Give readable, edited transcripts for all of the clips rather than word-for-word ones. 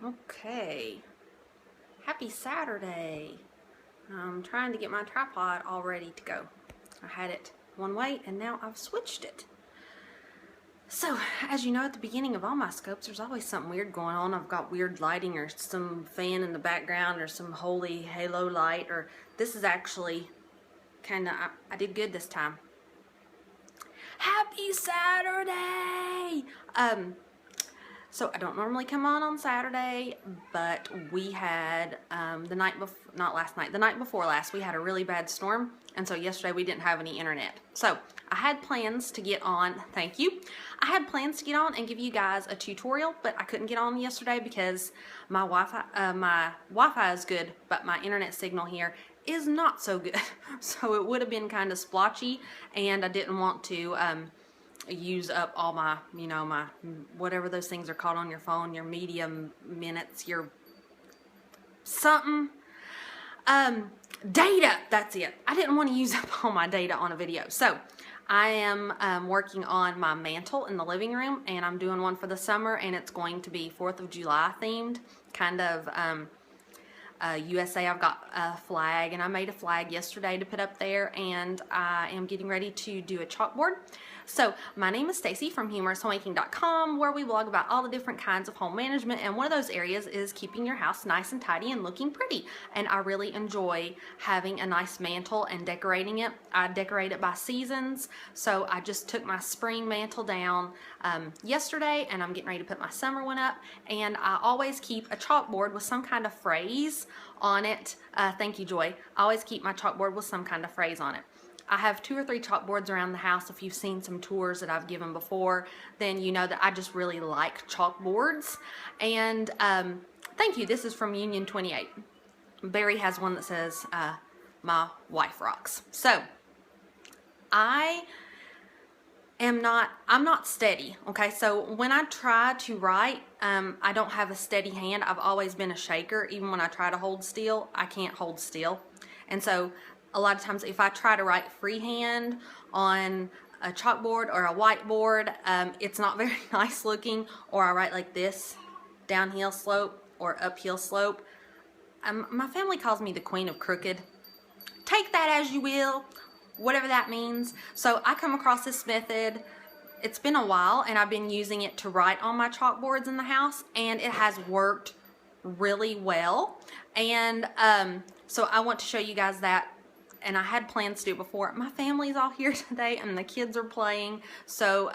Okay, happy Saturday. I'm trying to get my tripod all ready to go. I had it one way and now I've switched it. So, as you know, at the beginning of all my scopes, there's always something weird going on. I've got weird lighting or some fan in the background or some holy halo light, or this is actually kind of, I did good this time. Happy Saturday! So I don't normally come on Saturday, but we had the night before last, we had a really bad storm, and so yesterday we didn't have any internet. So I had plans to get on, thank you. I had plans to get on and give you guys a tutorial, but I couldn't get on yesterday because my Wi-Fi is good, but my internet signal here is not so good. So it would have been kind of splotchy, and I didn't want to use up all my, my whatever those things are called on your phone, your media minutes, your something, data, that's it. I didn't want to use up all my data on a video. So I am working on my mantle in the living room, and I'm doing one for the summer, and it's going to be 4th of July themed, kind of USA. I've got a flag, and I made a flag yesterday to put up there, and I am getting ready to do a chalkboard. So my name is Stacy from HumorousHomemaking.com, where we blog about all the different kinds of home management, and one of those areas is keeping your house nice and tidy and looking pretty. And I really enjoy having a nice mantle and decorating it. I decorate it by seasons, so I just took my spring mantle down yesterday, and I'm getting ready to put my summer one up. And I always keep a chalkboard with some kind of phrase on it. Thank you, Joy. I always keep my chalkboard with some kind of phrase on it. I have 2 or 3 chalkboards around the house. If you've seen some tours that I've given before, then you know that I just really like chalkboards. And thank you. This is from Union 28. Barry has one that says, my wife rocks. So I'm not steady. Okay. So when I try to write, I don't have a steady hand. I've always been a shaker. Even when I try to hold still, I can't hold still. And so a lot of times if I try to write freehand on a chalkboard or a whiteboard, it's not very nice looking, or I write like this, downhill slope or uphill slope. My family calls me the queen of crooked. Take that as you will, whatever that means. So I come across this method. It's been a while, and I've been using it to write on my chalkboards in the house, and it has worked really well. And so I want to show you guys that. And I had plans to do it before. My family's all here today, and the kids are playing. So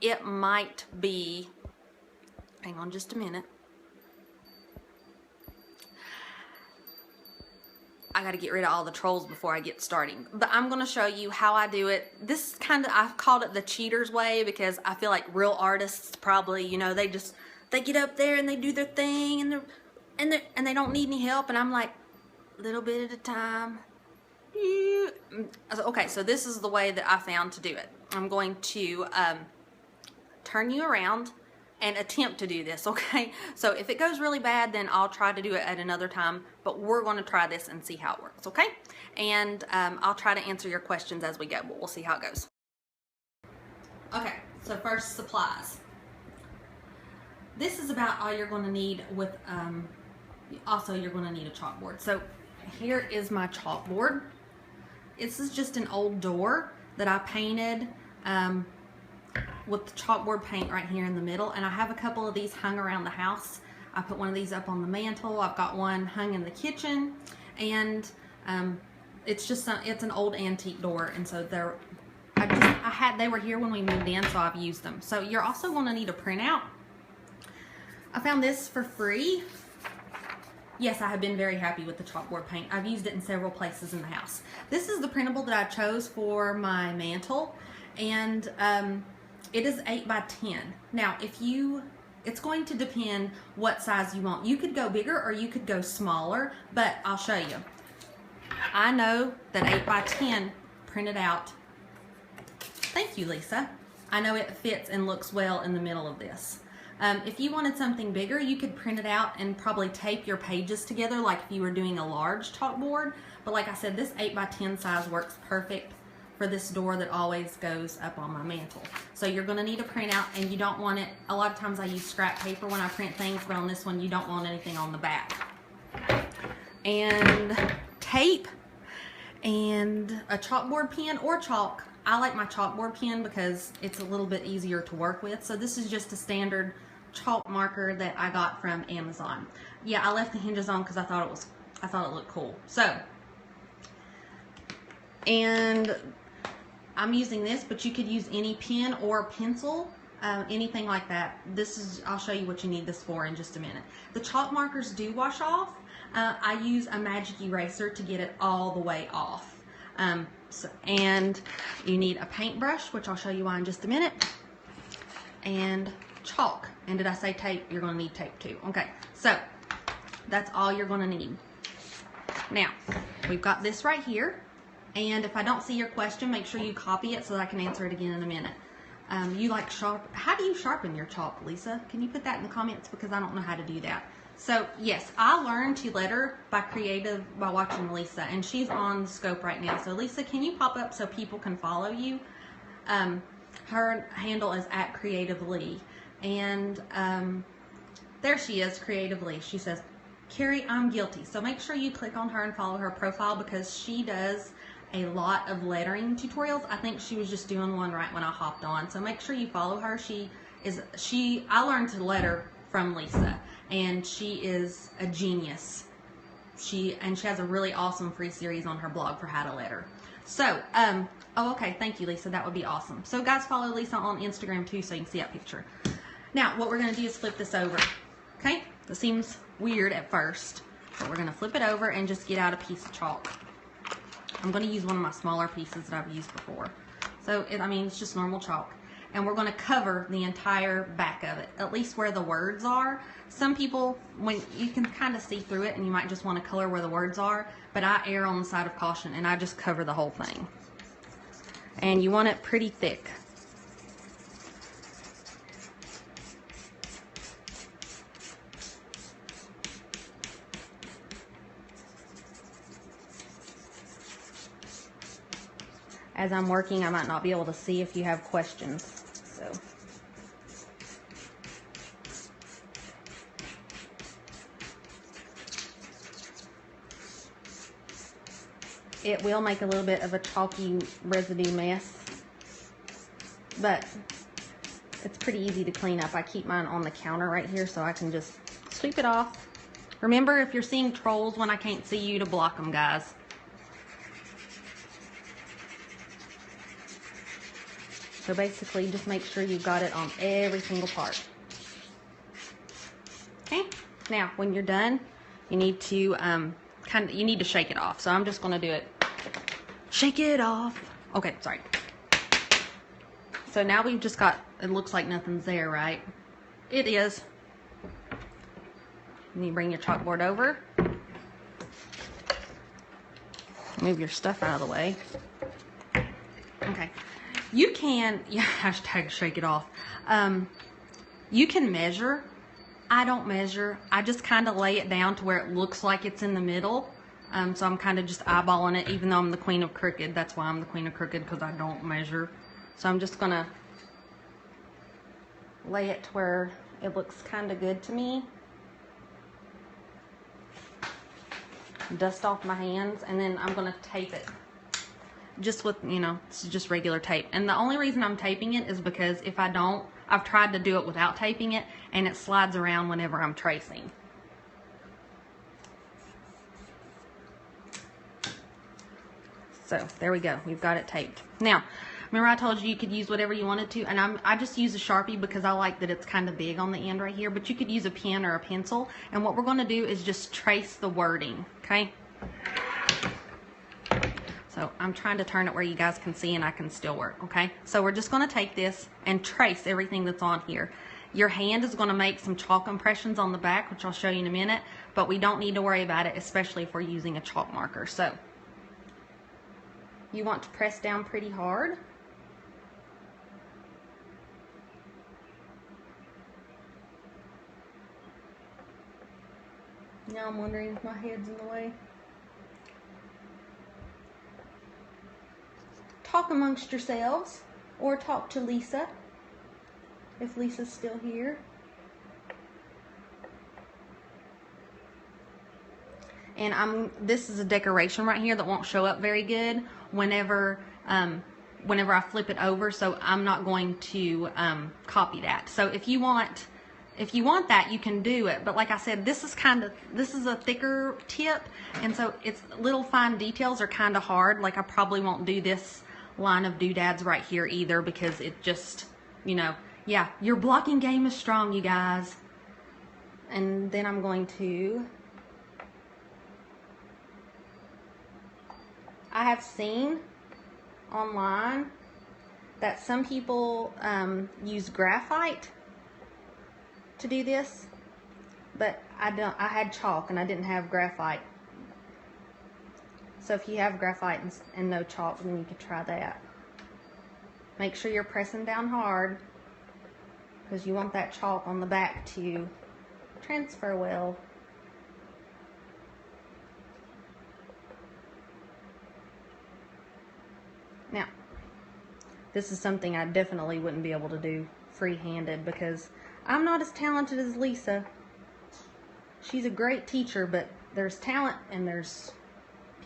it might be, hang on just a minute. I got to get rid of all the trolls before I get starting. But I'm going to show you how I do it. This kind of, I've called it the cheater's way, because I feel like real artists probably, they get up there and they do their thing, and they don't need any help. And I'm like, little bit at a time. Okay, so this is the way that I found to do it. I'm going to turn you around and attempt to do this, okay? So if it goes really bad, then I'll try to do it at another time, but we're going to try this and see how it works, okay? And I'll try to answer your questions as we go, but we'll see how it goes. Okay, so first, supplies. This is about all you're going to need with, also you're going to need a chalkboard. So here is my chalkboard. This is just an old door that I painted with the chalkboard paint right here in the middle, and I have a couple of these hung around the house. I put one of these up on the mantle. I've got one hung in the kitchen, and it's an old antique door, and so they were here when we moved in, so I've used them. So you're also going to need a printout. I found this for free. Yes, I have been very happy with the chalkboard paint. I've used it in several places in the house. This is the printable that I chose for my mantle, and it is 8 by 10. Now, it's going to depend what size you want. You could go bigger or you could go smaller, but I'll show you. I know that 8 by 10 printed out. Thank you, Lisa. I know it fits and looks well in the middle of this. If you wanted something bigger, you could print it out and probably tape your pages together like if you were doing a large chalkboard. But like I said, this 8 by 10 size works perfect for this door that always goes up on my mantle. So you're going to need a printout, and you don't want it, a lot of times I use scrap paper when I print things, but on this one you don't want anything on the back. And tape and a chalkboard pen or chalk. I like my chalkboard pen because it's a little bit easier to work with. So this is just a standard chalk marker that I got from Amazon. Yeah, I left the hinges on because I thought it looked cool. So, and I'm using this, but you could use any pen or pencil, anything like that. I'll show you what you need this for in just a minute. The chalk markers do wash off. I use a magic eraser to get it all the way off. And you need a paintbrush, which I'll show you why in just a minute, and chalk. And did I say tape? You're going to need tape too. Okay, so that's all you're going to need. Now, we've got this right here, and if I don't see your question, make sure you copy it so that I can answer it again in a minute. You like how do you sharpen your chalk, Lisa? Can you put that in the comments, because I don't know how to do that. So yes, I learned to letter by watching Lisa, and she's on Scope right now. So Lisa, can you pop up so people can follow you? Her handle is @CreativeLee, and there she is, CreativeLee. She says, Carrie, I'm guilty. So make sure you click on her and follow her profile, because she does a lot of lettering tutorials. I think she was just doing one right when I hopped on. So make sure you follow her. I learned to letter from Lisa, and she is a genius. She has a really awesome free series on her blog for how to letter. So, oh, okay, thank you, Lisa. That would be awesome. So, guys, follow Lisa on Instagram too, so you can see that picture. Now, what we're going to do is flip this over. Okay, that seems weird at first, but we're going to flip it over and just get out a piece of chalk. I'm going to use one of my smaller pieces that I've used before. So, it's just normal chalk. And we're going to cover the entire back of it, at least where the words are. Some people, when you can kind of see through it, and you might just want to color where the words are, but I err on the side of caution, and I just cover the whole thing. And you want it pretty thick. As I'm working, I might not be able to see if you have questions. So, it will make a little bit of a chalky residue mess, but it's pretty easy to clean up. I keep mine on the counter right here so I can just sweep it off. Remember, if you're seeing trolls when I can't see you, to block them, guys. So basically, just make sure you've got it on every single part. Okay. Now, when you're done, you need to you need to shake it off. So I'm just going to do it. Shake it off. Okay, sorry. So now we've just got. It looks like nothing's there, right? It is. And you bring your chalkboard over. Move your stuff out of the way. Okay. You can, yeah, hashtag shake it off. You can measure. I don't measure. I just kind of lay it down to where it looks like it's in the middle. So I'm kind of just eyeballing it, even though I'm the queen of crooked. That's why I'm the queen of crooked, because I don't measure. So I'm just going to lay it to where it looks kind of good to me. Dust off my hands, and then I'm going to tape it. Just with, it's just regular tape. And the only reason I'm taping it is because if I don't, I've tried to do it without taping it, and it slides around whenever I'm tracing. So there we go. We've got it taped. Now, remember I told you could use whatever you wanted to, and I just use a Sharpie because I like that it's kind of big on the end right here, but you could use a pen or a pencil. And what we're going to do is just trace the wording, okay? So I'm trying to turn it where you guys can see and I can still work, okay? So we're just going to take this and trace everything that's on here. Your hand is going to make some chalk impressions on the back, which I'll show you in a minute, but we don't need to worry about it, especially if we're using a chalk marker. So you want to press down pretty hard. Now I'm wondering if my head's in the way. talk amongst yourselves or talk to Lisa, if Lisa's still here. And this is a decoration right here that won't show up very good whenever I flip it over, so I'm not going to copy that. So if you want that, you can do it. But like I said, this is a thicker tip, and so it's little fine details are kind of hard. Like I probably won't do this line of doodads right here either, because it just, you know, yeah, your blocking game is strong, you guys. And then I'm going to, I have seen online that some people use graphite to do this, but I had chalk and I didn't have graphite. So if you have graphite and no chalk, then you could try that. Make sure you're pressing down hard, because you want that chalk on the back to transfer well. Now, this is something I definitely wouldn't be able to do free-handed, because I'm not as talented as Lisa. She's a great teacher, but there's talent and there's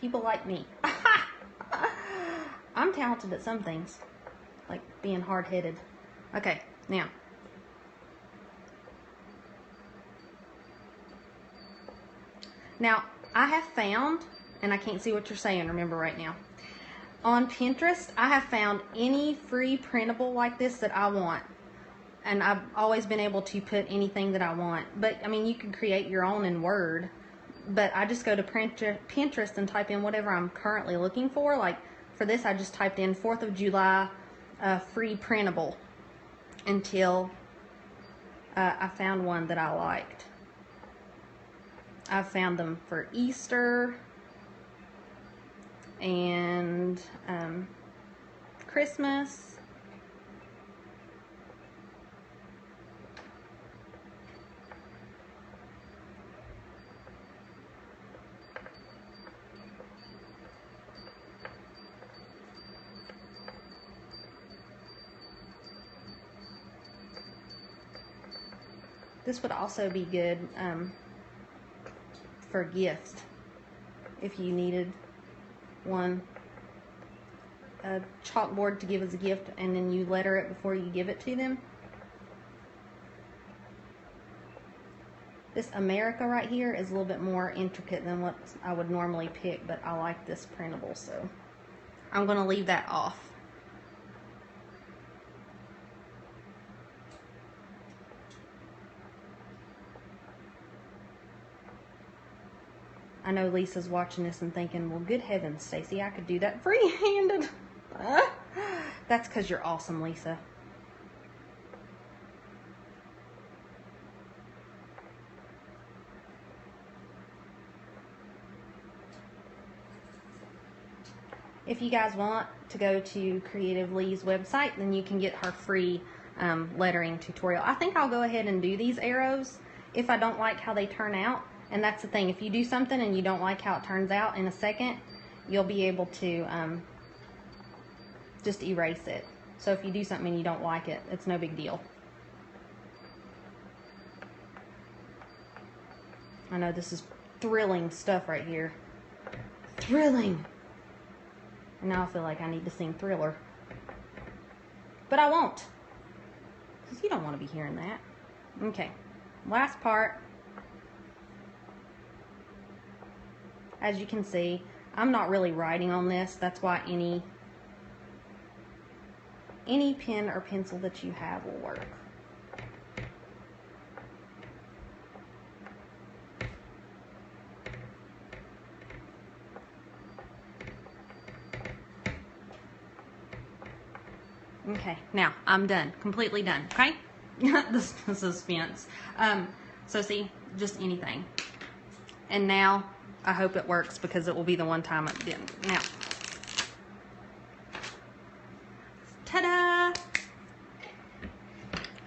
people like me. I'm talented at some things, like being hard-headed. Okay, now. Now, I have found, and I can't see what you're saying, remember right now. On Pinterest, I have found any free printable like this that I want. And I've always been able to put anything that I want. But, I mean, you can create your own in Word. But I just go to Pinterest and type in whatever I'm currently looking for. Like, for this, I just typed in 4th of July free printable until I found one that I liked. I've found them for Easter and Christmas. This would also be good for a gift if you needed one. A chalkboard to give as a gift, and then you letter it before you give it to them. This America right here is a little bit more intricate than what I would normally pick, but I like this printable, so I'm going to leave that off. I know Lisa's watching this and thinking, well, good heavens, Stacy, I could do that free-handed. That's because you're awesome, Lisa. If you guys want to go to Creative Lee's website, then you can get her free lettering tutorial. I think I'll go ahead and do these arrows if I don't like how they turn out. And that's the thing, if you do something and you don't like how it turns out in a second, you'll be able to just erase it. So if you do something and you don't like it, it's no big deal. I know this is thrilling stuff right here. Thrilling! And now I feel like I need to sing Thriller. But I won't, because you don't want to be hearing that. Okay, last part. As you can see, I'm not really writing on this. That's why any pen or pencil that you have will work. Okay, now I'm done. Completely done, okay? The suspense. So see, just anything. And now, I hope it works, because it will be the one time it didn't. Now, ta-da!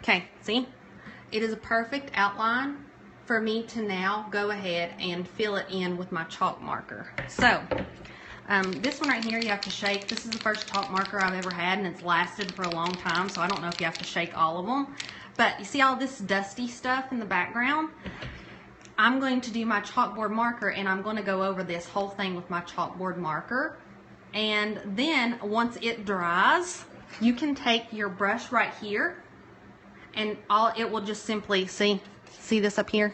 Okay, see? It is a perfect outline for me to now go ahead and fill it in with my chalk marker. So, This one right here you have to shake. This is the first chalk marker I've ever had, and it's lasted for a long time, so I don't know if you have to shake all of them. But you see all this dusty stuff in the background? I'm going to do my chalkboard marker, and I'm going to go over this whole thing with my chalkboard marker. And then once it dries, you can take your brush right here, and it will just simply, see this up here?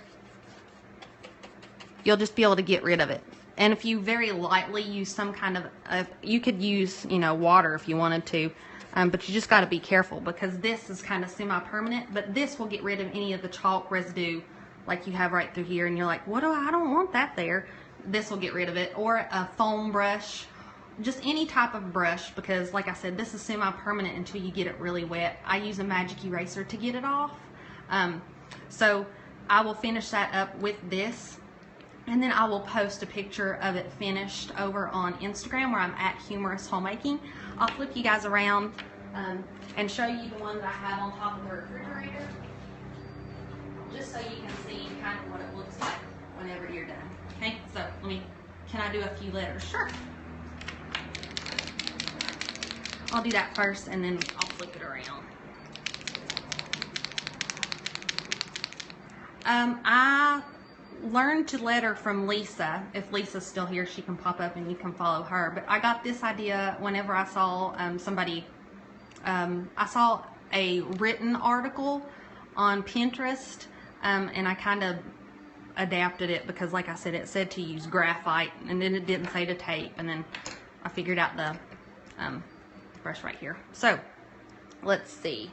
You'll just be able to get rid of it. And if you very lightly use some kind of, you could use, water if you wanted to, but you just got to be careful because this is kind of semi-permanent, but this will get rid of any of the chalk residue like you have right through here, and you're like, I don't want that there. This will get rid of it, or a foam brush, just any type of brush, because like I said, this is semi-permanent until you get it really wet. I use a magic eraser to get it off. So I will finish that up with this. And then I will post a picture of it finished over on Instagram where I'm at Humorous Homemaking. I'll flip you guys around and show you the one that I have on top of the refrigerator, just so you can see kind of what it looks like whenever you're done. Okay, so can I do a few letters? Sure. I'll do that first and then I'll flip it around. I learned to letter from Lisa. If Lisa's still here, she can pop up and you can follow her. But I got this idea whenever I saw I saw a written article on Pinterest, and I kind of adapted it because, like I said, it said to use graphite, and then it didn't say to tape, and then I figured out the brush right here. So let's see.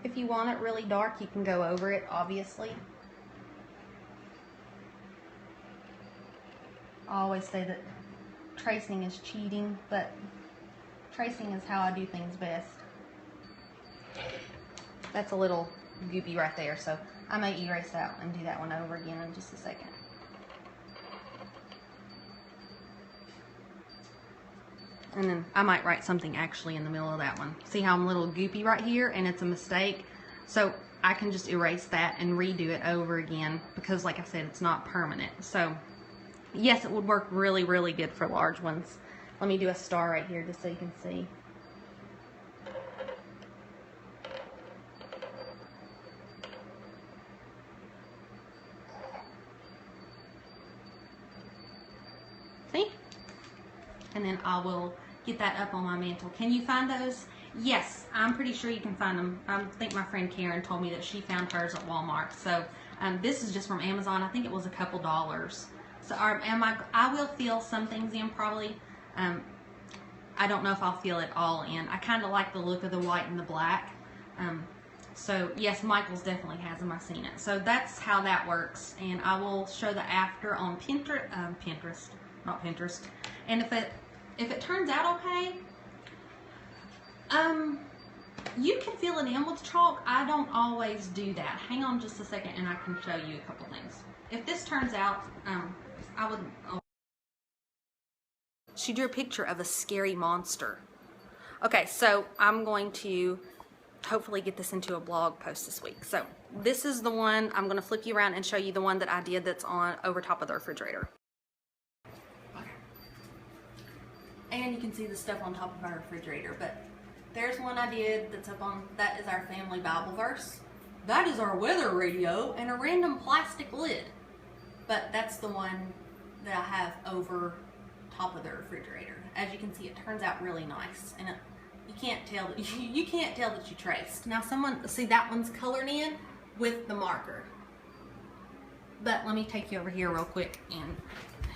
If you want it really dark, you can go over it, obviously. I always say that tracing is cheating, but tracing is how I do things best. That's a little goopy right there, so I may erase that and do that one over again in just a second. And then I might write something actually in the middle of that one. See how I'm a little goopy right here and it's a mistake? So I can just erase that and redo it over again because, like I said, it's not permanent. So yes, it would work really, really good for large ones. Let me do a star right here just so you can see. See? And then I will get that up on my mantle. Can you find those? Yes, I'm pretty sure you can find them. I think my friend Karen told me that she found hers at Walmart. So this is just from Amazon. I think it was a couple dollars. So I will fill some things in probably. I don't know if I'll fill it all in. I kind of like the look of the white and the black. So yes, Michael's definitely has them. I've seen it. So that's how that works. And I will show the after on Pinterest, not Pinterest. And if it turns out okay, you can fill it in with chalk. I don't always do that. Hang on just a second and I can show you a couple things. If this turns out, she drew a picture of a scary monster. Okay, so I'm going to hopefully get this into a blog post this week. So this is the one. I'm going to flip you around and show you the one that I did that's on over top of the refrigerator. And you can see the stuff on top of our refrigerator, but there's one I did that's up on, that is our family Bible verse. That is our weather radio and a random plastic lid. But that's the one that I have over top of the refrigerator. As you can see, it turns out really nice, and you can't tell that you can't tell that you traced. Now see that one's colored in with the marker. But let me take you over here real quick, and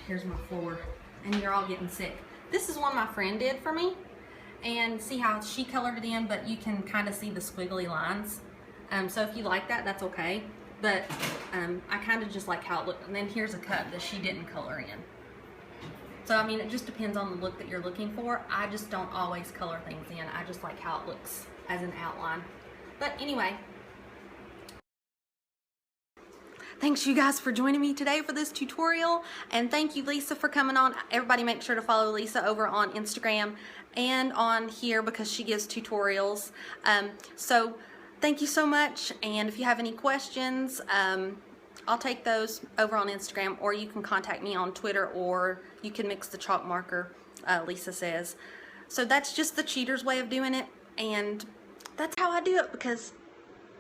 here's my floor, and you're all getting sick. This is one my friend did for me, and see how she colored it in, but you can kind of see the squiggly lines. So if you like that, that's okay. But I kind of just like how it looked. And then here's a cut that she didn't color in. So I mean, it just depends on the look that you're looking for. I just don't always color things in. I just like how it looks as an outline. But anyway, thanks you guys for joining me today for this tutorial, and thank you Lisa for coming on. Everybody make sure to follow Lisa over on Instagram and on here because she gives tutorials. So thank you so much, and if you have any questions, I'll take those over on Instagram, or you can contact me on Twitter, or you can mix the chalk marker, Lisa says. So that's just the cheater's way of doing it, and that's how I do it because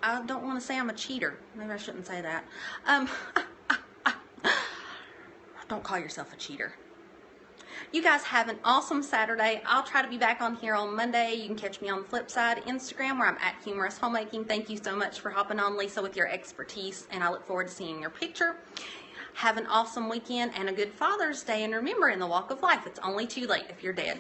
I don't want to say I'm a cheater. Maybe I shouldn't say that. Don't call yourself a cheater. You guys have an awesome Saturday. I'll try to be back on here on Monday. You can catch me on the flip side, Instagram, where I'm at Humorous Homemaking. Thank you so much for hopping on, Lisa, with your expertise, and I look forward to seeing your picture. Have an awesome weekend and a good Father's Day, and remember, in the walk of life, it's only too late if you're dead.